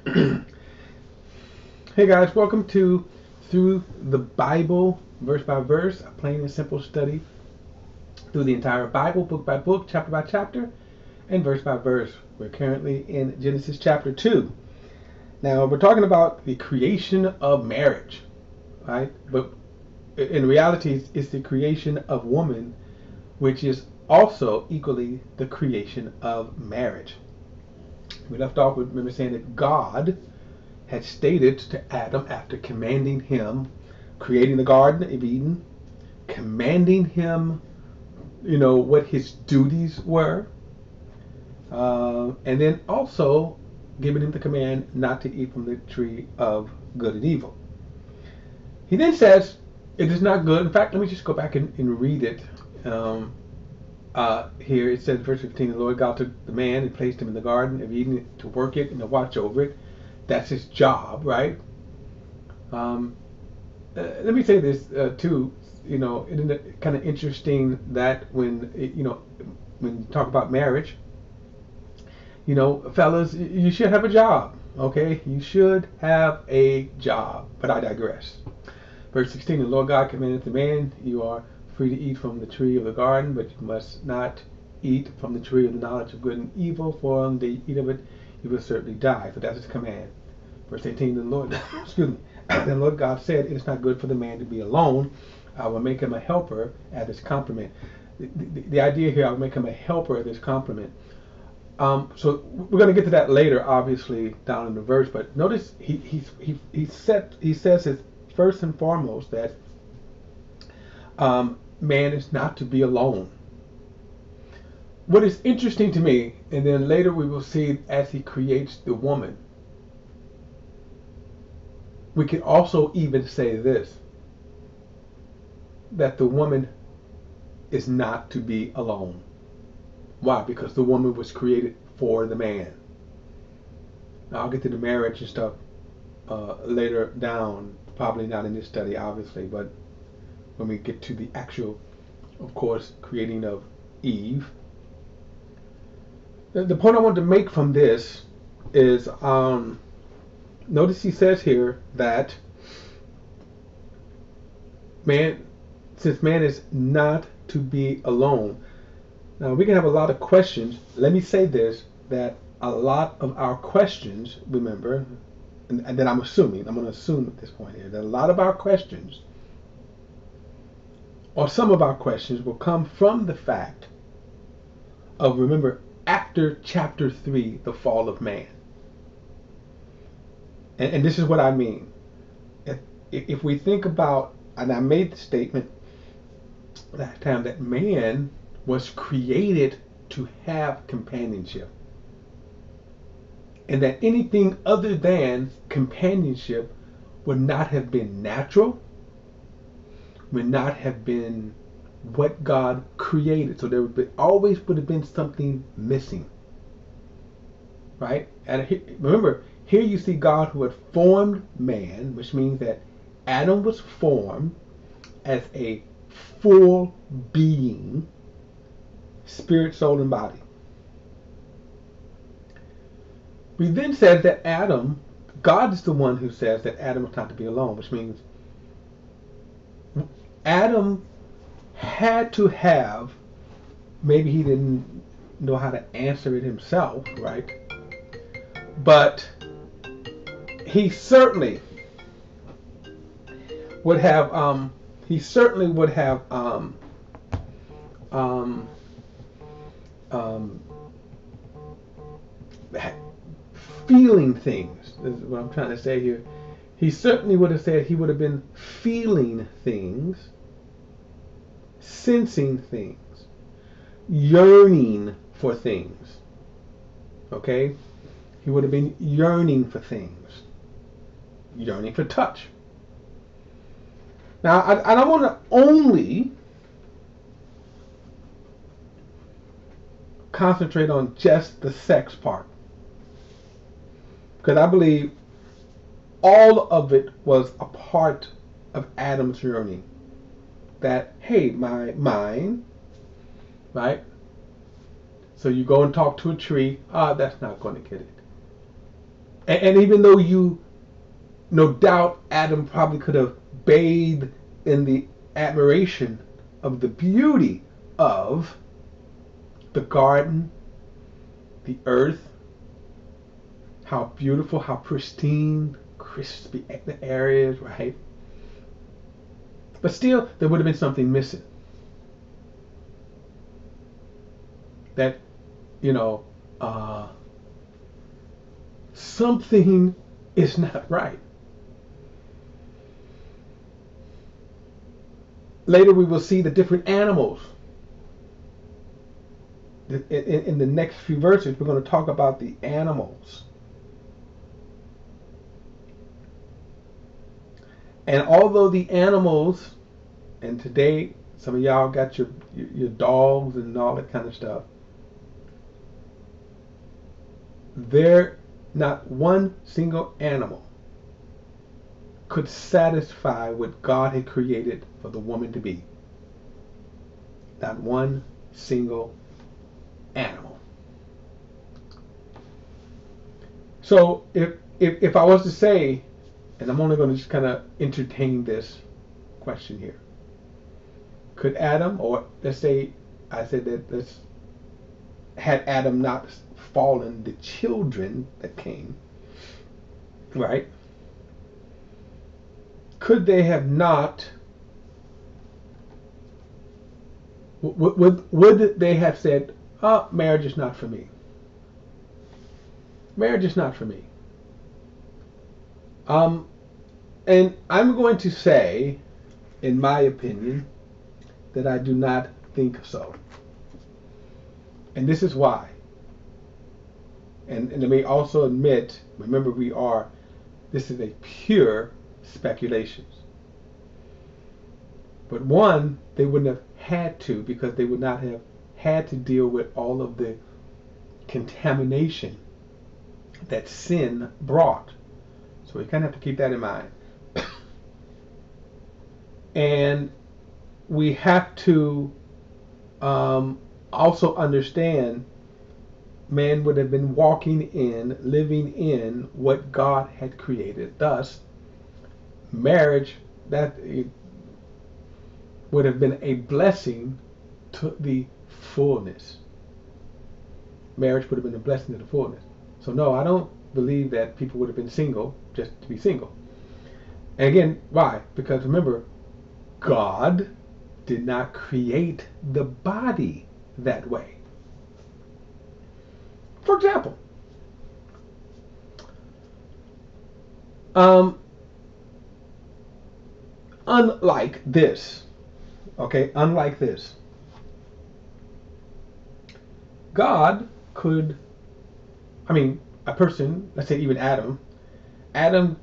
Hey guys, welcome to Through the Bible, verse by verse, a plain and simple study through the entire Bible, book by book, chapter by chapter, and verse by verse. We're currently in Genesis chapter 2. Now, we're talking about the creation of marriage, right? But in reality, it's the creation of woman, which is also equally the creation of marriage. We left off with, remember, saying that God had stated to Adam after commanding him, creating the Garden of Eden, commanding him, what his duties were, and then also giving him the command not to eat from the tree of good and evil. He then says, it is not good. In fact, let me just go back and read it. Here it says, verse 15, the Lord God took the man and placed him in the Garden of Eden to work it and to watch over it. That's his job, right? Let me say this too. Isn't it kind of interesting that when you talk about marriage, fellas, you should have a job. Okay, you should have a job. But I digress. Verse 16: the Lord God commanded the man, you are free to eat from the tree of the garden, but you must not eat from the tree of the knowledge of good and evil, for on the day you eat of it, you will certainly die. So that's his command. Verse 18, the Lord, excuse me, the Lord God said, it is not good for the man to be alone. I will make him a helper at his complement. The idea here, I will make him a helper at his complement. So we're going to get to that later, obviously, down in the verse. But notice he says it first and foremost that man is not to be alone. What is interesting to me, and then later we will see as he creates the woman, we can also even say this, that the woman is not to be alone. Why? Because the woman was created for the man. Now, I'll get to the marriage and stuff later down, probably not in this study, obviously, but when we get to the actual, of course, creating of Eve. The point I want to make from this is, notice he says here that since man is not to be alone. Now we can have a lot of questions. Let me say this, that a lot of our questions, remember, and then I'm going to assume at this point here, that a lot of our questions, or some of our questions, will come from the fact of, remember, after chapter 3, the fall of man. And this is what I mean. If we think about, and I made the statement that time, that man was created to have companionship, and that anything other than companionship would not have been natural, would not have been what God created. So there always would have been something missing, right? And remember, here you see God who had formed man, which means that Adam was formed as a full being, spirit, soul, and body. We then said that God is the one who says that Adam was not to be alone, which means Adam had to have, maybe he didn't know how to answer it himself, right? But he certainly would have, feeling things, is what I'm trying to say here. He certainly would have said he would have been feeling things, sensing things, yearning for things. Okay? He would have been yearning for things, yearning for touch. Now, I don't want to only concentrate on just the sex part, because I believe all of it was a part of Adam's yearning. That, hey, mine, right? So you go and talk to a tree, that's not going to get it. And even though no doubt Adam probably could have bathed in the admiration of the beauty of the garden, the earth, how beautiful, how pristine, crispy the air is, right? But still, there would have been something missing. That, you know, something is not right. Later, we will see the different animals. In the next few verses, we're going to talk about the animals. And although the animals, and today some of y'all got your dogs and all that kind of stuff, there not one single animal could satisfy what God had created for the woman to be. Not one single animal. So if I was to say, and I'm only going to just kind of entertain this question here, could Adam, or let's say I said that had Adam not fallen, the children that came, right? Could they have not? Would they have said, "Oh, marriage is not for me. Marriage is not for me." And I'm going to say, in my opinion, that I do not think so. And this is why. And let me also admit, remember this is a pure speculations. But one, they wouldn't have had to, because they would not have had to deal with all of the contamination that sin brought. So we kind of have to keep that in mind. And we have to also understand man would have been living in what God had created. Thus, marriage, that would have been a blessing to the fullness. Marriage would have been a blessing to the fullness. So no, I don't believe that people would have been single just to be single. And again, why? Because remember, God did not create the body that way. For example, unlike this, God could, a person, let's say even Adam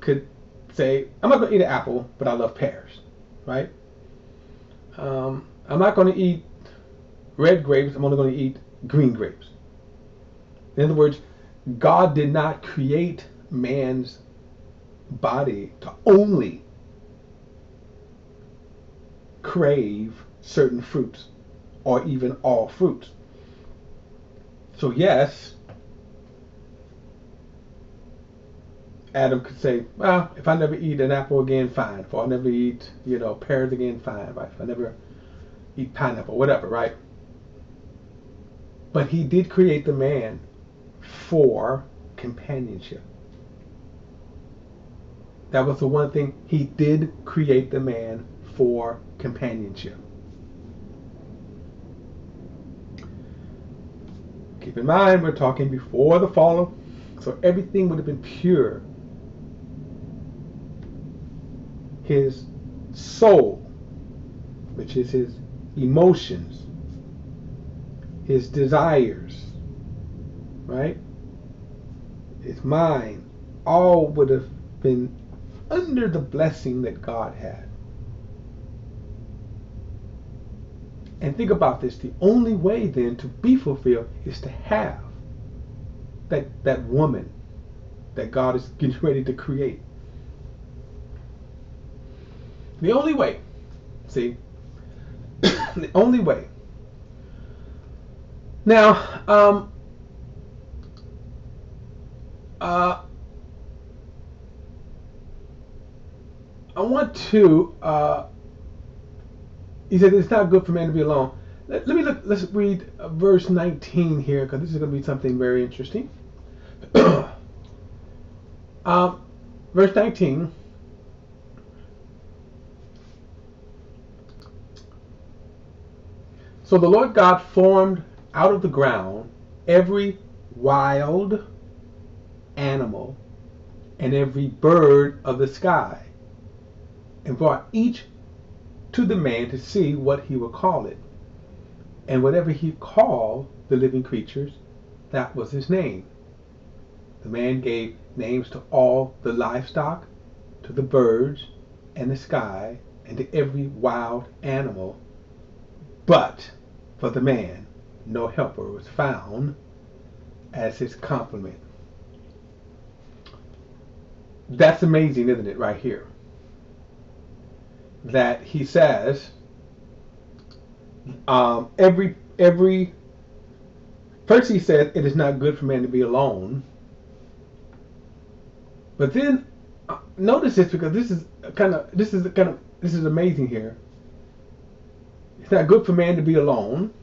could say, I'm not going to eat an apple, but I love pears, right? I'm not going to eat red grapes, I'm only going to eat green grapes. In other words, God did not create man's body to only crave certain fruits or even all fruits. So yes, Adam could say, well, if I never eat an apple again, fine. If I never eat, pears again, fine. Right? If I never eat pineapple, whatever, right? But he did create the man for companionship. That was the one thing. He did create the man for companionship. Keep in mind, we're talking before the fall, so everything would have been pure. His soul, which is his emotions, his desires, right? His mind, all would have been under the blessing that God had. And think about this, the only way then to be fulfilled is to have that woman that God is getting ready to create. The only way, see, the only way. Now, I want to. He said it's not good for man to be alone. Let me look. Let's read verse 19 here, because this is going to be something very interesting. um, verse 19. So the Lord God formed out of the ground every wild animal and every bird of the sky, and brought each to the man to see what he would call it. And whatever he called the living creatures, that was his name. The man gave names to all the livestock, to the birds and the sky, and to every wild animal. But for the man, no helper was found as his complement. That's amazing, isn't it, right here? That he says, every first he said it is not good for man to be alone. But then notice this, because this is amazing here. It's not good for man to be alone.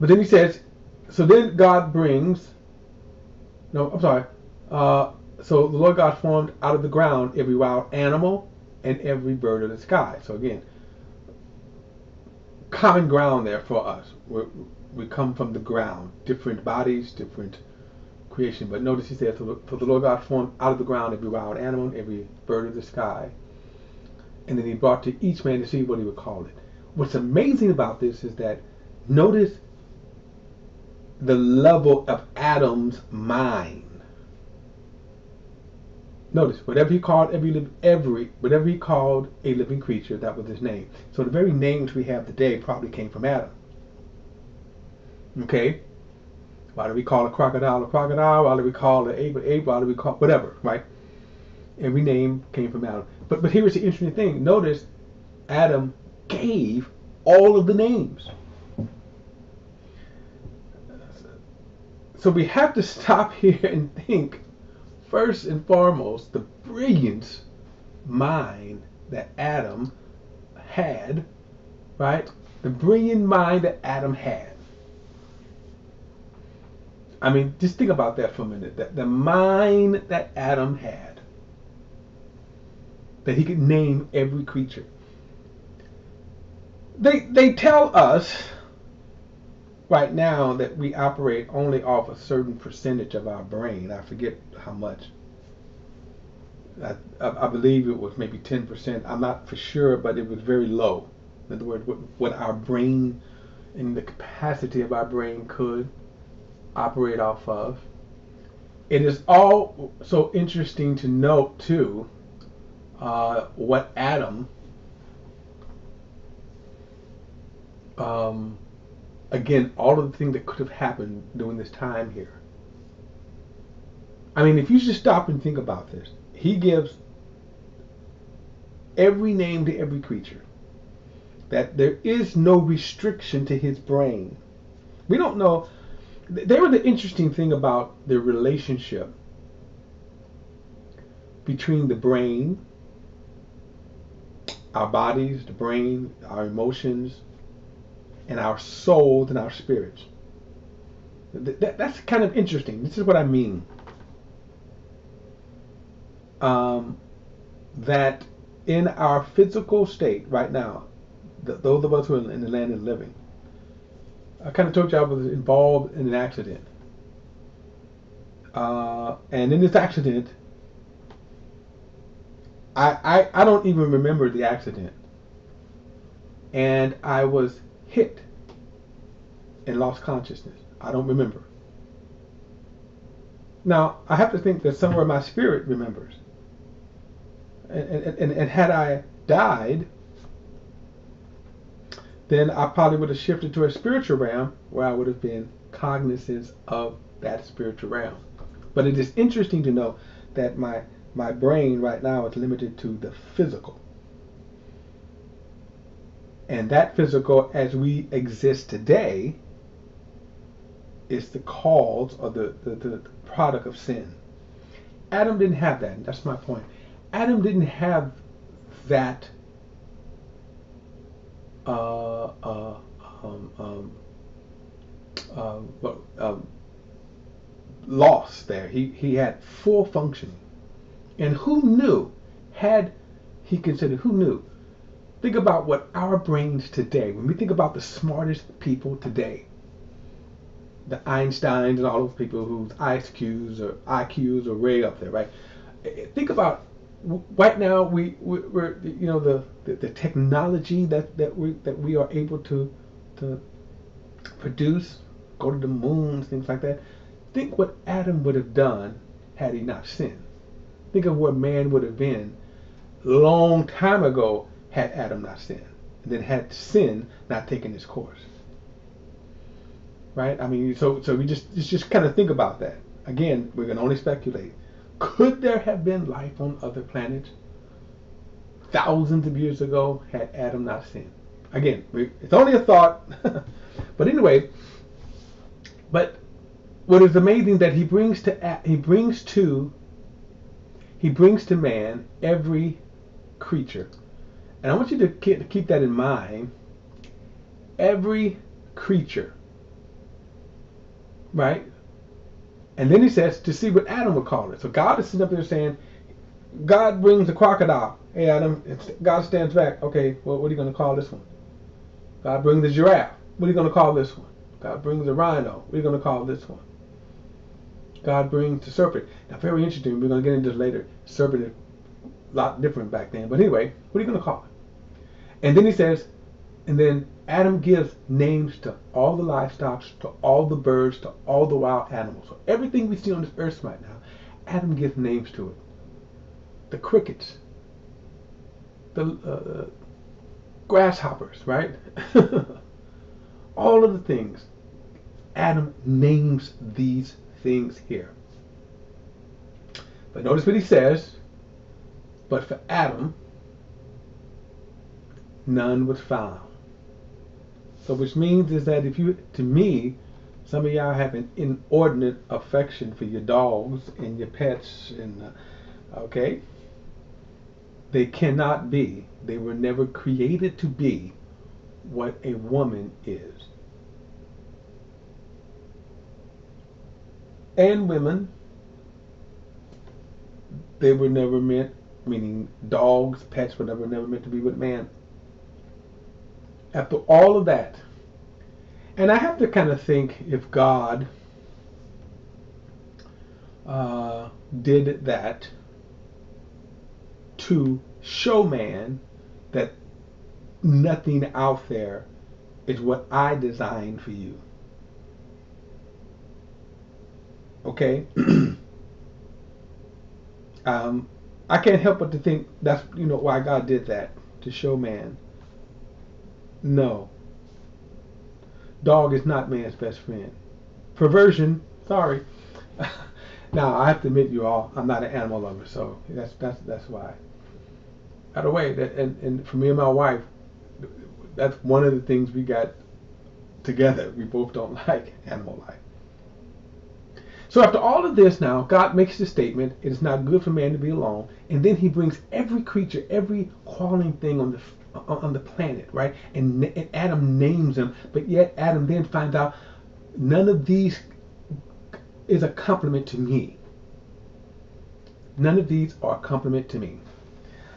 But then he says, so then God brings, no, I'm sorry. So the Lord God formed out of the ground every wild animal and every bird of the sky. So again, common ground there for us. We come from the ground, different bodies, different creation. But notice he said, so the Lord God formed out of the ground every wild animal and every bird of the sky. And then he brought to each man to see what he would call it. What's amazing about this is that notice the level of Adam's mind. Notice, whatever he called whatever he called a living creature, that was his name. So the very names we have today probably came from Adam. Okay? Why do we call a crocodile a crocodile? Why do we call an ape an ape? Why do we call whatever, right? Every name came from Adam. But here's the interesting thing. Notice Adam gave all of the names. So we have to stop here and think, first and foremost, the brilliant mind that Adam had, right? The brilliant mind that Adam had. I mean, just think about that for a minute. That the mind that Adam had, that he could name every creature. They tell us right now that we operate only off a certain percentage of our brain. I forget how much. I believe it was maybe 10%. I'm not for sure, but it was very low. In other words, what our brain and the capacity of our brain could operate off of. It is all so interesting to note too what Adam again, all of the things that could have happened during this time here. I mean, if you just stop and think about this, he gives every name to every creature. That there is no restriction to his brain. We don't know. There was the interesting thing about the relationship between the brain, our bodies, the brain, our emotions, and our souls and our spirits. That's kind of interesting. This is what I mean. That in our physical state right now, those of us who are in the land of the living, I kind of told you I was involved in an accident. And in this accident, I don't even remember the accident. And I was hit and lost consciousness. I don't remember. Now, I have to think that somewhere my spirit remembers. And had I died, then I probably would have shifted to a spiritual realm where I would have been cognizant of that spiritual realm. But it is interesting to know that my brain right now is limited to the physical. And that physical, as we exist today, is the cause or the product of sin. Adam didn't have that. That's my point. Adam didn't have that uh, uh, um, um, uh, uh, loss there. He had full functioning. And who knew, had he considered, who knew? Think about what our brains today, when we think about the smartest people today, the Einsteins and all those people whose IQs are way up there, right? Think about right now we're the technology that we are able to produce, go to the moon, things like that. Think what Adam would have done had he not sinned. Think of what man would have been long time ago had Adam not sinned, and then had sin not taken its course. Right? I mean, so we just kind of think about that. Again, we can only speculate. Could there have been life on other planets thousands of years ago had Adam not sinned? Again, it's only a thought. But anyway, but what is amazing that he brings to man every creature. And I want you to keep that in mind. Every creature. Right? And then he says to see what Adam would call it. So God is sitting up there saying, God brings a crocodile. Hey Adam, God stands back. Okay, well, what are you going to call this one? God brings the giraffe. What are you going to call this one? God brings the rhino. What are you going to call this one? God brings the serpent. Now, very interesting. We're going to get into this later. Serpent is a lot different back then. But anyway, what are you going to call it? And then he says, and then Adam gives names to all the livestock, to all the birds, to all the wild animals. So everything we see on this earth right now, Adam gives names to it. The crickets, the grasshoppers, right? All of the things. Adam names these things here. But notice what he says. But for Adam, none was found. So which means is that to me, some of y'all have an inordinate affection for your dogs and your pets, and okay, they cannot be. They were never created to be what a woman is. And women, they were never meant, meaning dogs, pets were never meant to be with man. After all of that, and I have to kind of think if God did that to show man that nothing out there is what I designed for you. Okay? I can't help but to think that's why God did that, to show man. No. Dog is not man's best friend. Perversion, sorry. Now I have to admit you all, I'm not an animal lover, so that's why. By the way, and for me and my wife, that's one of the things we got together. We both don't like animal life. So after all of this now, God makes the statement, it is not good for man to be alone, and then he brings every creature, every crawling thing on the planet, right? And Adam names them, but yet Adam then finds out none of these is a compliment to me. None of these are a compliment to me.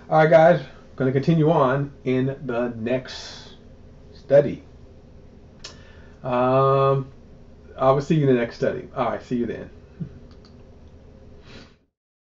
All right, guys, going to continue on in the next study. I will see you in the next study. All right, see you then.